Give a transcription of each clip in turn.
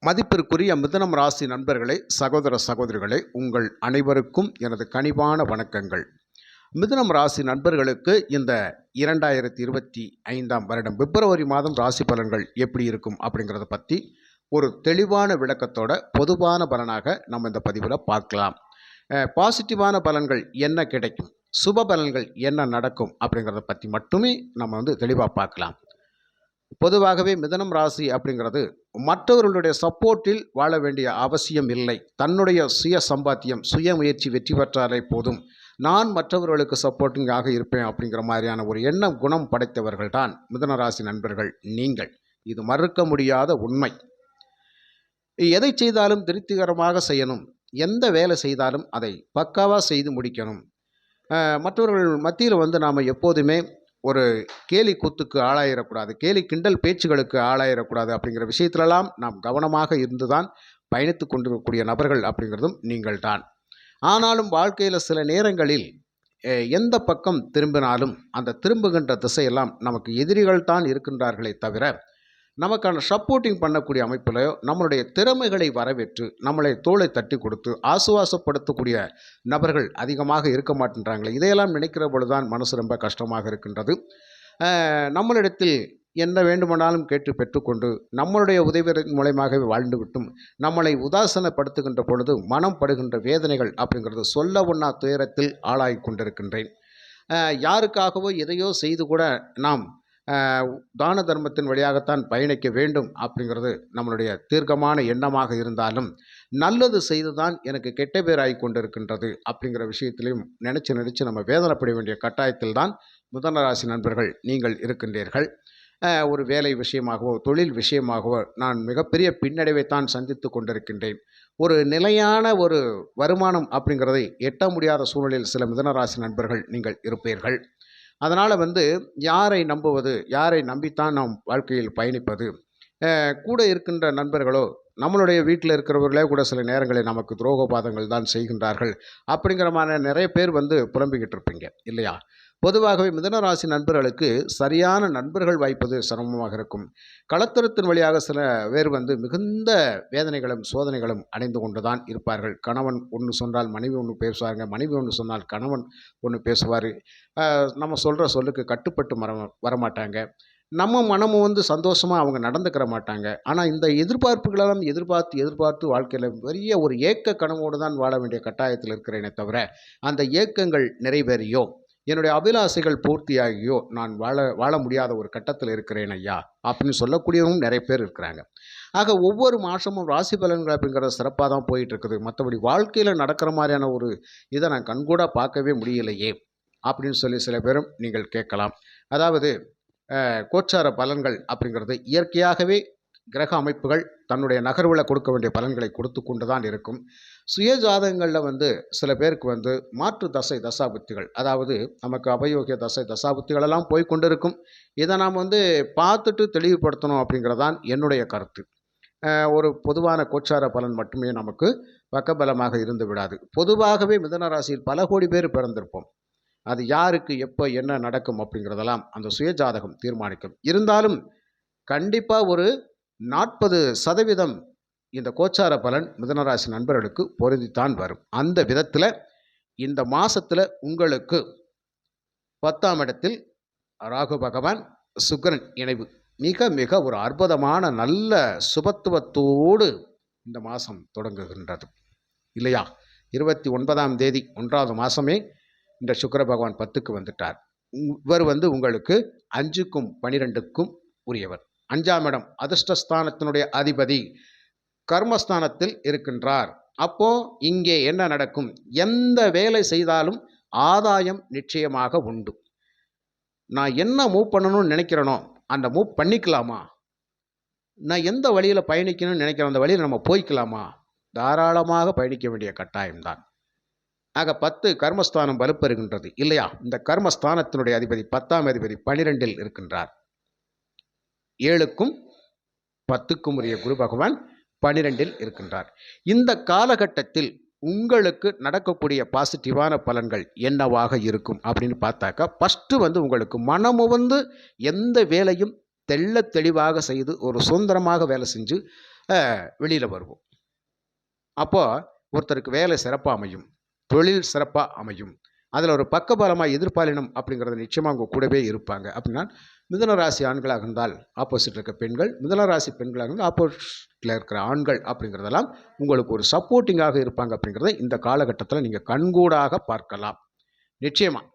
மதிப்பிற்குரிய மிதுனம் ராசி நண்பர்களே, சகோதர சகோதரிகளே, உங்கள் அனைவருக்கும் எனது கனிவான வணக்கங்கள். மிதுனம் ராசி நண்பர்களுக்கு இந்த 2025 வருடம் பிப்ரவரி மாதம் ராசி பலன்கள் எப்படி இருக்கும் அப்படிங்கிறத பற்றி ஒரு தெளிவான விளக்கத்தோட பொதுவான பலனாக நம்ம இந்த பதிவில் பார்க்கலாம். பாசிட்டிவான பலன்கள் என்ன கிடைக்கும், சுப பலன்கள் என்ன நடக்கும் அப்படிங்கிறத பற்றி மட்டுமே நம்ம தெளிவாக பார்க்கலாம். பொதுவாகவே மிதுனம் ராசி அப்படிங்கிறது மற்றவர்களுடைய சப்போர்ட்டில் வாழ வேண்டிய அவசியம் இல்லை. தன்னுடைய சுய சம்பாத்தியம், சுய முயற்சி வெற்றி பெற்றாலே போதும், நான் மற்றவர்களுக்கு சப்போர்ட்டிங்காக இருப்பேன் அப்படிங்கிற மாதிரியான ஒரு எண்ணம் குணம் படைத்தவர்கள் தான் மிதுன ராசி நண்பர்கள் நீங்கள். இது மறுக்க முடியாத உண்மை. எதை செய்தாலும் திருப்திகரமாக செய்யணும், எந்த வேலை செய்தாலும் அதை பக்காவாக செய்து முடிக்கணும். மற்றவர்கள் மத்தியில் நாம் எப்போதுமே ஒரு கேலி கூத்துக்கு ஆளாயிடக்கூடாது, கேலி கிண்டல் பேச்சுகளுக்கு ஆளாயிடக்கூடாது அப்படிங்கிற விஷயத்திலெல்லாம் நாம் கவனமாக இருந்து தான் பயணித்து கொண்டிருக்கக்கூடிய நபர்கள் அப்படிங்கிறதும் நீங்கள் தான். ஆனாலும் வாழ்க்கையில் சில நேரங்களில் எந்த பக்கம் திரும்பினாலும் அந்த திரும்புகின்ற திசையெல்லாம் நமக்கு எதிரிகள் தான் இருக்கின்றார்களே தவிர, நமக்கான சப்போர்ட்டிங் பண்ணக்கூடிய அமைப்பிலையோ நம்மளுடைய திறமைகளை வரவேற்று நம்மளை தோளை தட்டி கொடுத்து ஆசுவாசப்படுத்தக்கூடிய நபர்கள் அதிகமாக இருக்க மாட்டேன்றாங்களே. இதையெல்லாம் நினைக்கிற பொழுதுதான் மனசு ரொம்ப கஷ்டமாக இருக்கின்றது. நம்மளிடத்தில் என்ன வேண்டுமானாலும் கேட்டு பெற்றுக்கொண்டு நம்மளுடைய உதவி மூலயமாகவே வாழ்ந்து விட்டும் நம்மளை உதாசனப்படுத்துகின்ற பொழுது மனம் படுகின்ற வேதனைகள் அப்படிங்கிறது சொல்ல ஒண்ணா துயரத்தில் ஆளாகி கொண்டிருக்கின்றேன். யாருக்காகவோ எதையோ செய்து கூட நாம் தான தர்மத்தின் வழியாகத்தான் பயணிக்க வேண்டும் அப்படிங்கிறது நம்மளுடைய தீர்க்கமான எண்ணமாக இருந்தாலும், நல்லது செய்து தான் எனக்கு கெட்ட பேர் ஆகி கொண்டிருக்கின்றது அப்படிங்கிற விஷயத்திலையும் நினச்சி நம்ம வேதனைப்பட வேண்டிய கட்டாயத்தில் தான் மிதுன ராசி நண்பர்கள் நீங்கள் இருக்கின்றீர்கள். ஒரு வேலை விஷயமாகவோ தொழில் விஷயமாகவோ நான் மிகப்பெரிய பின்னடைவைத்தான் சந்தித்து கொண்டிருக்கின்றேன். ஒரு நிலையான ஒரு வருமானம் அப்படிங்கிறதை எட்ட முடியாத சூழ்நிலையில் சில மிதுன ராசி நண்பர்கள் நீங்கள் இருப்பீர்கள். அதனால் யாரை நம்புவது, யாரை நம்பித்தான் நாம் வாழ்க்கையில் பயணிப்பது. கூட இருக்கின்ற நண்பர்களோ நம்மளுடைய வீட்டில் இருக்கிறவர்களே கூட சில நேரங்களில் நமக்கு துரோகபாதங்கள் தான் செய்கின்றார்கள் அப்படிங்கிற மாதிரி நிறைய பேர் புலம்பிக்கிட்டு இருப்பீங்க இல்லையா? பொதுவாகவே மிதுன ராசி நண்பர்களுக்கு சரியான நண்பர்கள் வாய்ப்பது சிரமமாக இருக்கும். களத்திரத்தின் வழியாக சில பேர் மிகுந்த வேதனைகளும் சோதனைகளும் அடைந்து கொண்டு தான் இருப்பார்கள். கணவன் ஒன்று சொன்னால் மனைவி ஒன்று பேசுவாங்க, மனைவி ஒன்று சொன்னால் கணவன் ஒன்று பேசுவார். நம்ம சொல்கிற சொல்லுக்கு கட்டுப்பட்டு வரமாட்டாங்க. நம்ம மனமும் சந்தோஷமாக அவங்க நடந்துக்கிற மாட்டாங்க. ஆனால் இந்த எதிர்பார்ப்புகளெல்லாம் எதிர்பார்த்து வாழ்க்கையில் பெரிய ஒரு ஏக்க கனவோடு தான் வாழ வேண்டிய கட்டாயத்தில் இருக்கிறேனே தவிர, அந்த ஏக்கங்கள் நிறைவேறியோ என்னுடைய அபிலாசைகள் பூர்த்தியாகியோ நான் வாழ முடியாத ஒரு கட்டத்தில் இருக்கிறேன் ஐயா அப்படின்னு சொல்லக்கூடியவங்க நிறைய பேர் இருக்கிறாங்க. ஆக ஒவ்வொரு மாதமும் ராசி பலன்கள் அப்படிங்கிறது சிறப்பாக தான் போயிட்டு இருக்குது. மற்றபடி வாழ்க்கையில் நடக்கிற மாதிரியான ஒரு இதை நான் கண்கூட பார்க்கவே முடியலையே அப்படின்னு சொல்லி சில பேரும் நீங்கள் கேட்கலாம். அதாவது கோச்சார பலன்கள் அப்படிங்கிறது இயற்கையாகவே கிரக அமைப்புகள் தன்னுடைய நகர்வில் கொடுக்க வேண்டிய பலன்களை கொடுத்து கொண்டு தான் இருக்கும். சுய ஜாதகங்களில் சில பேருக்கு மாற்று தசாபுத்திகள், அதாவது நமக்கு அபயோகிய தசாபுத்திகளெல்லாம் போய் கொண்டு இருக்கும். இதை நாம் பார்த்துட்டு தெளிவுபடுத்தணும் அப்படிங்கிறதான் என்னுடைய கருத்து. ஒரு பொதுவான கோச்சார பலன் மட்டுமே நமக்கு பக்கபலமாக இருந்து விடாது. பொதுவாகவே மிதுன ராசியில் பல கோடி பேர் பிறந்திருப்போம். அது யாருக்கு எப்போ என்ன நடக்கும் அப்படிங்கிறதெல்லாம் அந்த சுய ஜாதகம் தீர்மானிக்கும். இருந்தாலும் கண்டிப்பாக ஒரு 40% இந்த கோச்சார பலன் மிதுனராசி நண்பர்களுக்கு பொருந்தித்தான் வரும். அந்த விதத்தில் இந்த மாதத்தில் உங்களுக்கு 10ஆம் இடத்தில் ராகு பகவான் சுக்கிரன் இணைவு மிக மிக ஒரு அற்புதமான நல்ல சுபத்துவத்தோடு இந்த மாதம் தொடங்குகின்றது இல்லையா? 29ஆம் தேதி 1வது மாதமே இந்த சுக்கிர பகவான் 10க்கு வந்துட்டார். இவர் உங்களுக்கு 5க்கும் 12க்கும் உரியவர். 5ஆம் இடம் அதிர்ஷ்டஸ்தானத்தினுடைய அதிபதி கர்மஸ்தானத்தில் இருக்கின்றார். அப்போ இங்கே என்ன நடக்கும்? எந்த வேலை செய்தாலும் ஆதாயம் நிச்சயமாக உண்டு. நான் என்ன மூவ் பண்ணணும்னு நினைக்கிறேனோ அந்த மூவ் பண்ணிக்கலாமா? நான் எந்த வழியில் பயணிக்கணும்னு நினைக்கிறேன் அந்த வழியில் நம்ம போய்க்கலாமா? தாராளமாக பயணிக்க வேண்டிய கட்டாயம்தான். ஆக 10 கர்மஸ்தானம் வலுப்பெறுகின்றது இல்லையா? இந்த கர்மஸ்தானத்தினுடைய அதிபதி 10ஆம் அதிபதி 12ல் இருக்கின்றார். 7க்கும் 10க்கும் உரிய குரு பகவான் 12ல் இருக்கின்றார். இந்த காலகட்டத்தில் உங்களுக்கு நடக்கக்கூடிய பாசிட்டிவான பலன்கள் என்னவாக இருக்கும் அப்படின்னு பார்த்தாக்கா, ஃபஸ்ட்டு உங்களுக்கு மனமுவந்து எந்த வேலையும் தெளிவாக செய்து ஒரு சுதந்திரமாக வேலை செஞ்சு வெளியில் வருவோம். அப்போது ஒருத்தருக்கு வேலை சிறப்பாக அமையும், தொழில் சிறப்பாக அமையும். அதில் ஒரு பக்கபலமாக எதிர்பாலினம் அப்படிங்கிறது நிச்சயமாக அவங்க கூடவே இருப்பாங்க. அப்படின்னா மிதுன ராசி ஆண்களாக இருந்தால் ஆப்போசிட்டில் இருக்க பெண்கள், மிதுன ராசி பெண்களாக இருந்தால் ஆப்போசிட்டில் இருக்கிற ஆண்கள் அப்படிங்கிறதெல்லாம் உங்களுக்கு ஒரு சப்போர்ட்டிங்காக இருப்பாங்க. அப்படிங்கிறத இந்த காலகட்டத்தில் நீங்கள் கண்கூடாக பார்க்கலாம். நிச்சயமாக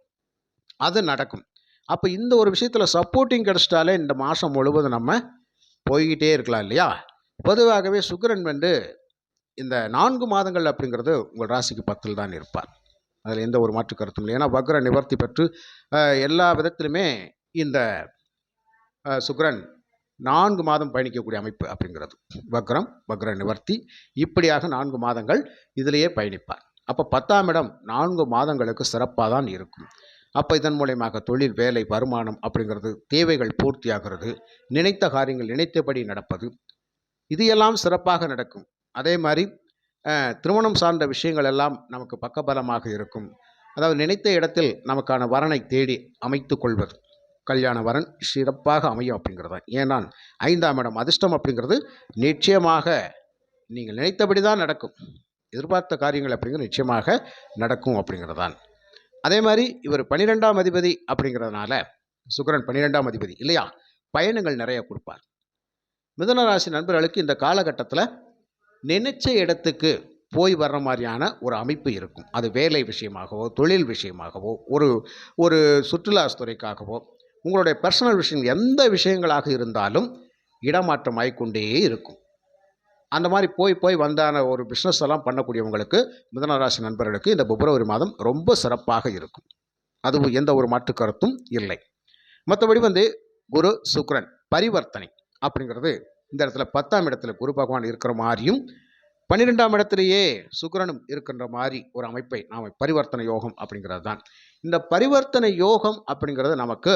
அது நடக்கும். அப்போ இந்த ஒரு விஷயத்தில் சப்போர்ட்டிங் கிடச்சிட்டாலே இந்த மாதம் முழுவதும் நம்ம போய்கிட்டே இருக்கலாம் இல்லையா? பொதுவாகவே சுக்கிரன் இந்த 4 மாதங்கள் அப்படிங்கிறது உங்கள் ராசிக்கு 10ல் தான் இருப்பார். அதில் எந்த ஒரு மாற்று கருத்தும் இல்லை. ஏன்னா வக்ர நிவர்த்தி பெற்று எல்லா விதத்திலுமே இந்த சுக்கிரன் 4 மாதம் பயணிக்கக்கூடிய அமைப்பு அப்படிங்கிறது. வக்ர நிவர்த்தி இப்படியாக 4 மாதங்கள் இதிலேயே பயணிப்பார். அப்போ 10ஆம் இடம் 4 மாதங்களுக்கு சிறப்பாக தான் இருக்கும். அப்போ இதன் மூலயமாக தொழில், வேலை, வருமானம் அப்படிங்கிறது, தேவைகள் பூர்த்தியாகிறது, நினைத்த காரியங்கள் நினைத்தபடி நடப்பது, இது எல்லாம் சிறப்பாக நடக்கும். அதே மாதிரி திருமணம் சார்ந்த விஷயங்கள் எல்லாம் நமக்கு பக்கபலமாக இருக்கும். அதாவது நினைத்த இடத்தில் நமக்கான வரனை தேடி அமைத்து கொள்வது, கல்யாண வரன் சிறப்பாக அமையும் அப்படிங்கிறது தான். ஏன்னா 5ஆம் இடம் அதிர்ஷ்டம் அப்படிங்கிறது நிச்சயமாக நீங்கள் நினைத்தபடி தான் நடக்கும். எதிர்பார்த்த காரியங்கள் அப்படிங்கிறது நிச்சயமாக நடக்கும் அப்படிங்கிறது தான். அதே மாதிரி இவர் 12ஆம் அதிபதி அப்படிங்கிறதுனால, சுக்கிரன் 12ஆம் அதிபதி இல்லையா, பயணங்கள் நிறைய கொடுப்பார். மிதுன ராசி நண்பர்களுக்கு இந்த காலகட்டத்தில் நினைச்ச இடத்துக்கு போய் வர்ற மாதிரியான ஒரு அமைப்பு இருக்கும். அது வேலை விஷயமாகவோ, தொழில் விஷயமாகவோ, ஒரு சுற்றுலா துறைக்காகவோ, உங்களுடைய பர்சனல் விஷயம் எந்த விஷயங்களாக இருந்தாலும் இடமாற்றம் ஆகிக்கொண்டே இருக்கும். அந்த மாதிரி போய் வந்தான ஒரு பிஸ்னஸ் எல்லாம் பண்ணக்கூடியவங்களுக்கு, மிதுன ராசி நண்பர்களுக்கு இந்த பிப்ரவரி மாதம் ரொம்ப சிறப்பாக இருக்கும். அதுவும் எந்த ஒரு மாற்று கருத்தும் இல்லை. மற்றபடி குரு சுக்கிரன் பரிவர்த்தனை அப்படிங்கிறது இந்த இடத்துல 10ஆம் இடத்துல குரு பகவான் இருக்கிற மாதிரியும் 12ஆம் இடத்திலேயே சுக்கிரனும் இருக்கின்ற மாதிரி ஒரு அமைப்பை நாம் பரிவர்த்தனை யோகம் அப்படிங்கிறது தான். இந்த பரிவர்த்தனை யோகம் அப்படிங்கிறது நமக்கு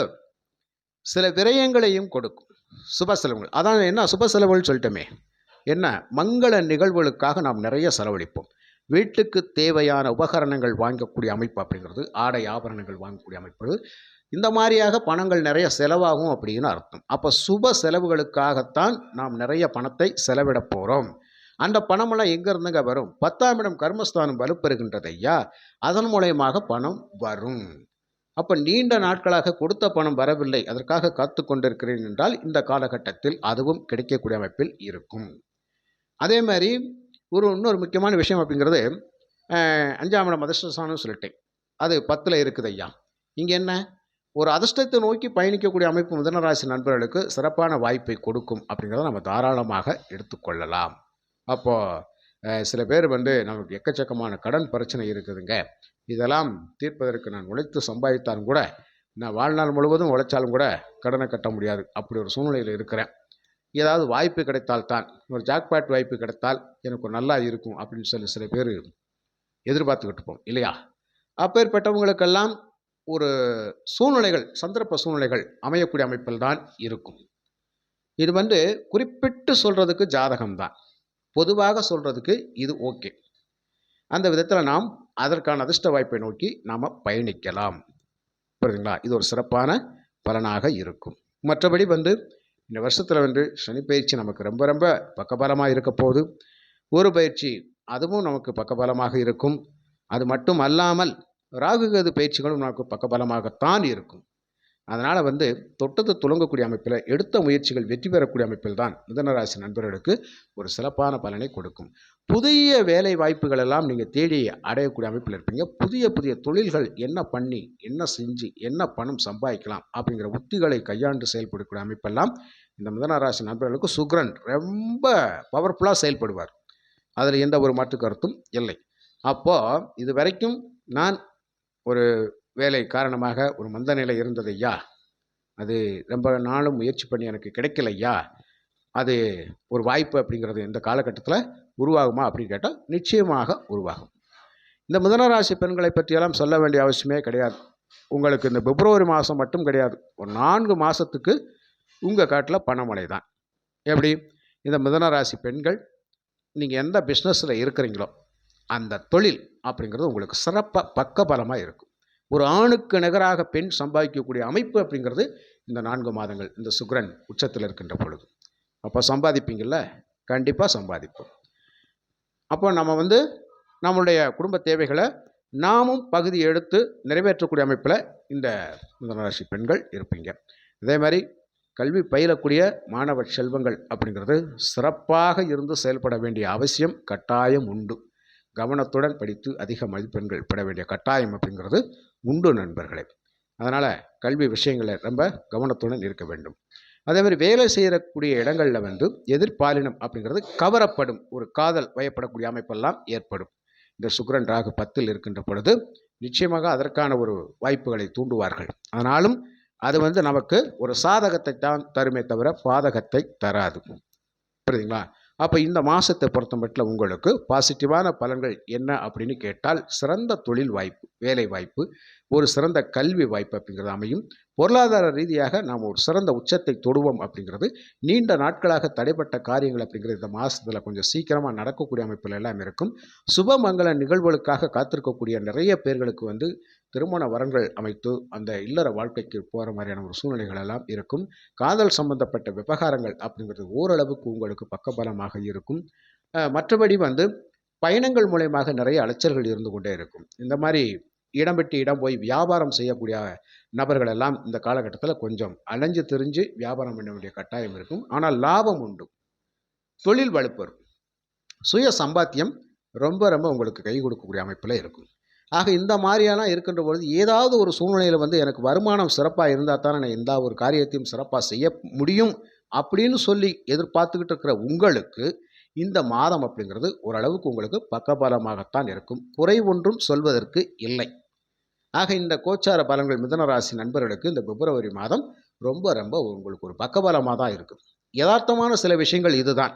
சில விரயங்களையும் கொடுக்கும். சுப செலவுகள், அதான் என்ன சுப செலவுகள் சொல்லிட்டோமே, என்ன மங்கள நிகழ்வுகளுக்காக நாம் நிறைய செலவழிப்போம். வீட்டுக்கு தேவையான உபகரணங்கள் வாங்கக்கூடிய அமைப்பு அப்படிங்கிறது, ஆடை ஆபரணங்கள் வாங்கக்கூடிய அமைப்பு, இந்த மாதிரியாக பணங்கள் நிறைய செலவாகும் அப்படின்னு அர்த்தம். அப்போ சுப செலவுகளுக்காகத்தான் நாம் நிறைய பணத்தை செலவிட போகிறோம். அந்த பணமெல்லாம் எங்கேருந்துங்க வரும்? 10ஆம் இடம் கர்மஸ்தானம் வலுப்பெறுகின்றது ஐயா, அதன் மூலயமாக பணம் வரும். அப்போ நீண்ட நாட்களாக கொடுத்த பணம் வரவில்லை, அதற்காக காத்து கொண்டிருக்கிறேன் என்றால் இந்த காலகட்டத்தில் அதுவும் கிடைக்கக்கூடிய அமைப்பில் இருக்கும். அதே மாதிரி இன்னொரு முக்கியமான விஷயம் அப்படிங்கிறது, 5ஆம் இடம் அதிர்ஷ்டஸ்தானம் சொல்லிட்டேன், அது 10ல் இருக்குது ஐயா. இங்கே என்ன, ஒரு அதிர்ஷ்டத்தை நோக்கி பயணிக்கக்கூடிய அமைப்பு மிதுனராசி நண்பர்களுக்கு சிறப்பான வாய்ப்பை கொடுக்கும் அப்படிங்கிறத நம்ம தாராளமாக எடுத்துக்கொள்ளலாம். அப்போது சில பேர் நமக்கு எக்கச்சக்கமான கடன் பிரச்சனை இருக்குதுங்க, இதெல்லாம் தீர்ப்பதற்கு நான் உழைத்து சம்பாதித்தாலும் கூட, நான் வாழ்நாள் முழுவதும் உழைச்சாலும் கூட கடனை கட்ட முடியாது, அப்படி ஒரு சூழ்நிலையில் இருக்கிறேன். ஏதாவது வாய்ப்பு கிடைத்தால்தான், ஒரு ஜாக்பாட் வாய்ப்பு கிடைத்தால் எனக்கு நல்லா இருக்கும் அப்படின்னு சொல்லி சில பேர் எதிர்பார்த்துக்கிட்டு இருப்போம் இல்லையா? அப்பேற்பட்டவங்களுக்கெல்லாம் ஒரு சூழ்நிலைகள், சந்தர்ப்ப சூழ்நிலைகள் அமையக்கூடிய அமைப்பில் தான் இருக்கும். இது குறிப்பிட்டு சொல்கிறதுக்கு ஜாதகம்தான், பொதுவாக சொல்கிறதுக்கு இது ஓகே. அந்த விதத்தில் நாம் அதற்கான அதிர்ஷ்ட வாய்ப்பை நோக்கி நாம் பயணிக்கலாம். புரியுதுங்களா? இது ஒரு சிறப்பான பலனாக இருக்கும். மற்றபடி இந்த வருஷத்தில் சனி பயிற்சி நமக்கு ரொம்ப ரொம்ப பக்கபலமாக இருக்க போகுது. குரு பயிற்சி அதுவும் நமக்கு பக்கபலமாக இருக்கும். அது மட்டும் அல்லாமல் ராகு கேது பயிற்சிகளும் நமக்கு பக்கபலமாகத்தான் இருக்கும். அதனால் தொட்டது துலங்கக்கூடிய அமைப்பில், எடுத்த முயற்சிகள் வெற்றி பெறக்கூடிய அமைப்பில் தான் மிதுனராசி நண்பர்களுக்கு ஒரு சிறப்பான பலனை கொடுக்கும். புதிய வேலை வாய்ப்புகள் எல்லாம் நீங்கள் தேடி அடையக்கூடிய அமைப்பில் இருப்பீங்க. புதிய புதிய தொழில்கள் என்ன பண்ணி, என்ன செஞ்சு, என்ன பணம் சம்பாதிக்கலாம் அப்படிங்கிற உத்திகளை கையாண்டு செயல்படக்கூடிய அமைப்பெல்லாம் இந்த மிதுனராசி நண்பர்களுக்கு சுக்கிரன் ரொம்ப பவர்ஃபுல்லாக செயல்படுவார். அதில் எந்த ஒரு மாற்று கருத்தும் இல்லை. அப்போது இது வரைக்கும் நான் ஒரு வேலை காரணமாக ஒரு மந்த நிலை இருந்தது ஐயா, அது ரொம்ப நாளும் முயற்சி பண்ணி எனக்கு கிடைக்கல ஐயா, அது ஒரு வாய்ப்பு அப்படிங்கிறது இந்த காலகட்டத்தில் உருவாகுமா அப்படின்னு கேட்டால் நிச்சயமாக உருவாகும். இந்த மிதுனராசி பெண்களை பற்றியெல்லாம் சொல்ல வேண்டிய அவசியமே கிடையாது. உங்களுக்கு இந்த பிப்ரவரி மாதம் மட்டும் கிடையாது, ஒரு 4 மாதத்துக்கு உங்கள் காட்டில் பணமழை தான். எப்படி? இந்த மிதுனராசி பெண்கள் நீங்கள் எந்த பிஸ்னஸில் இருக்கிறீங்களோ அந்த தொழில் அப்படிங்கிறது உங்களுக்கு சிறப்பாக பக்கபலமாக இருக்கும். ஒரு ஆணுக்கு நிகராக பெண் சம்பாதிக்கக்கூடிய அமைப்பு அப்படிங்கிறது இந்த 4 மாதங்கள் இந்த சுக்கிரன் உச்சத்தில் இருக்கின்ற பொழுது. அப்போ சம்பாதிப்பீங்கள்ல, கண்டிப்பாக சம்பாதிப்போம். அப்போ நம்ம வந்து நம்மளுடைய குடும்ப தேவைகளை நாமும் பகுதி எடுத்து நிறைவேற்றக்கூடிய அமைப்பில் இந்த மிதுன ராசி பெண்கள் இருப்பீங்க. அதே மாதிரி கல்வி பயிலக்கூடிய மாணவ செல்வங்கள் அப்படிங்கிறது சிறப்பாக இருந்து செயல்பட வேண்டிய அவசியம் கட்டாயம் உண்டு. கவனத்துடன் படித்து அதிக மதிப்பெண்கள் பெற வேண்டிய கட்டாயம் அப்படிங்கிறது உண்டு நண்பர்களே. அதனால் கல்வி விஷயங்களை ரொம்ப கவனத்துடன் இருக்க வேண்டும். அதே மாதிரி வேலை செய்யக்கூடிய இடங்களில் வந்து எதிர்பாலினம் அப்படிங்கிறது கவரப்படும், ஒரு காதல் வயப்படக்கூடிய அமைப்பெல்லாம் ஏற்படும். இந்த சுக்கிரன் ராகு 10ல் இருக்கின்ற பொழுது நிச்சயமாக அதற்கான ஒரு வாய்ப்புகளை தூண்டுவார்கள். ஆனாலும் அது வந்து நமக்கு ஒரு சாதகத்தை தான் தருமே தவிர பாதகத்தை தராது. புரியுதுங்களா? அப்போ இந்த மாதத்தை பொறுத்த மட்டும் உங்களுக்கு பாசிட்டிவான பலன்கள் என்ன அப்படின்னு கேட்டால், சிறந்த தொழில் வாய்ப்பு, வேலை வாய்ப்பு, ஒரு சிறந்த கல்வி வாய்ப்பு அப்படிங்கிறது அமையும். பொருளாதார ரீதியாக நாம் ஒரு சிறந்த உச்சத்தை தொடுவோம் அப்படிங்கிறது, நீண்ட நாட்களாக தடைப்பட்ட காரியங்கள் அப்படிங்கிறது இந்த மாதத்தில் கொஞ்சம் சீக்கிரமாக நடக்கக்கூடிய அமைப்பில் எல்லாம் இருக்கும். சுபமங்கல நிகழ்வுகளுக்காக காத்திருக்கக்கூடிய நிறைய பேர்களுக்கு வந்து திருமண வரன்கள் அமைத்து அந்த இல்லற வாழ்க்கைக்கு போகிற மாதிரியான ஒரு சூழ்நிலைகள் எல்லாம் இருக்கும். காதல் சம்பந்தப்பட்ட விவகாரங்கள் அப்படிங்கிறது ஓரளவுக்கு உங்களுக்கு பக்கபலமாக இருக்கும். மற்றபடி வந்து பயணங்கள் மூலயமாக நிறைய அலைச்சல்கள் இருந்து கொண்டே இருக்கும். இந்த மாதிரி இடம் விட்டு இடம் போய் வியாபாரம் செய்யக்கூடிய நபர்கள் எல்லாம் இந்த காலகட்டத்தில் கொஞ்சம் அலைஞ்சு திரிஞ்சு வியாபாரம் பண்ண வேண்டிய கட்டாயம் இருக்கும். ஆனால் லாபம் உண்டு, தொழில் வலுப்பெறும், சுய சம்பாத்தியம் ரொம்ப ரொம்ப உங்களுக்கு கை கொடுக்கக்கூடிய அமைப்பில் இருக்கும். ஆக இந்த மாதிரியெல்லாம் இருக்கின்ற பொழுது ஏதாவது ஒரு சூழ்நிலையில் வந்து எனக்கு வருமானம் சிறப்பாக இருந்தால் தானே நான் எந்த ஒரு காரியத்தையும் சிறப்பாக செய்ய முடியும் அப்படின்னு சொல்லி எதிர்பார்த்துக்கிட்டு இருக்கிற உங்களுக்கு இந்த மாதம் அப்படிங்கிறது ஓரளவுக்கு உங்களுக்கு பக்கபலமாகத்தான் இருக்கும். குறை ஒன்றும் சொல்வதற்கு இல்லை. ஆக இந்த கோச்சார பலன்கள் மிதுன ராசி நண்பர்களுக்கு இந்த பிப்ரவரி மாதம் ரொம்ப ரொம்ப உங்களுக்கு ஒரு பக்கபலமாக தான் இருக்குது. யதார்த்தமான சில விஷயங்கள் இதுதான்.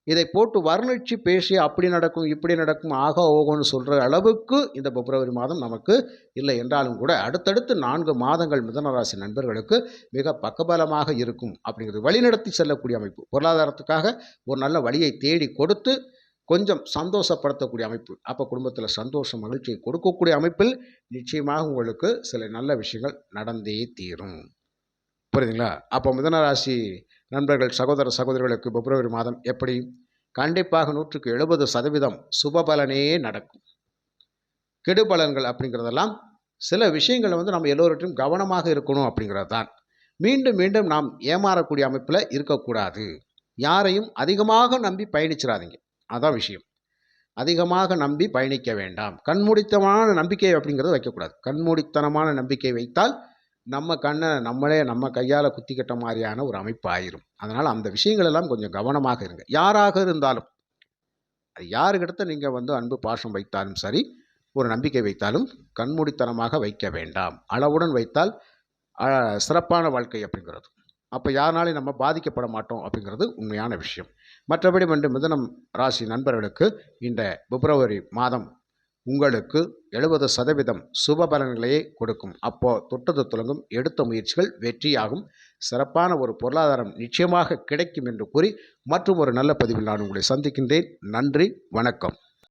இதை போட்டு வர்ணித்து பேசி அப்படி நடக்கும் இப்படி நடக்கும் ஆகா ஓகோன்னு சொல்கிற அளவுக்கு இந்த பிப்ரவரி மாதம் நமக்கு இல்லை என்றாலும் கூட அடுத்தடுத்து 4 மாதங்கள் மிதுனராசி நண்பர்களுக்கு மிக பக்கபலமாக இருக்கும் அப்படிங்கிறது வழிநடத்தி செல்லக்கூடிய அமைப்பு. பொருளாதாரத்துக்காக ஒரு நல்ல வழியை தேடி கொடுத்து கொஞ்சம் சந்தோஷப்படுத்தக்கூடிய அமைப்பு. அப்போ குடும்பத்தில் சந்தோஷம் மகிழ்ச்சியை கொடுக்கக்கூடிய அமைப்பில் நிச்சயமாக உங்களுக்கு சில நல்ல விஷயங்கள் நடந்தே தீரும். புரியுதுங்களா? அப்போ மிதுனராசி நண்பர்கள் சகோதர சகோதரிகளுக்கு பிப்ரவரி மாதம் எப்படி? கண்டிப்பாக 100க்கு 70% சுபபலனே நடக்கும். கெடுபலன்கள் அப்படிங்கிறதெல்லாம் சில விஷயங்களை வந்து நம்ம எல்லோருக்கும் கவனமாக இருக்கணும் அப்படிங்கிறது தான். மீண்டும் மீண்டும் நாம் ஏமாறக்கூடிய அமைப்பில் இருக்கக்கூடாது. யாரையும் அதிகமாக நம்பி பயணிச்சிடாதீங்க, அதான் விஷயம். அதிகமாக நம்பி பயணிக்க வேண்டாம். கண்மூடித்தனமான நம்பிக்கை அப்படிங்கிறது வைக்கக்கூடாது. கண்மூடித்தனமான நம்பிக்கை வைத்தால் நம்ம கண்ணை நம்மளே நம்ம கையால் குத்திக்கிட்ட மாதிரியான ஒரு அமைப்பு ஆயிரும். அதனால் அந்த விஷயங்கள் எல்லாம் கொஞ்சம் கவனமாக இருங்க. யாராக இருந்தாலும், அது யாருக்கிட்ட நீங்கள் வந்து அன்பு பாசம் வைத்தாலும் சரி, ஒரு நம்பிக்கை வைத்தாலும் கண்மூடித்தனமாக வைக்க வேண்டாம். அளவுடன் வைத்தால் சிறப்பான வாழ்க்கை அப்படிங்கிறது. அப்போ யாருனாலும் நம்ம பாதிக்கப்பட மாட்டோம் அப்படிங்கிறது உண்மையான விஷயம். மற்றபடி வந்து மிதுனம் ராசி நண்பர்களுக்கு இந்த பிப்ரவரி மாதம் உங்களுக்கு 70% சுப பலன்களையே கொடுக்கும். அப்போ தொட்டது துலங்கும், எடுத்த முயற்சிகள் வெற்றியாகும், சிறப்பான ஒரு பொருளாதாரம் நிச்சயமாக கிடைக்கும் என்று கூறி மற்றும் ஒரு நல்ல பதிவில் நான் உங்களை சந்திக்கின்றேன். நன்றி, வணக்கம்.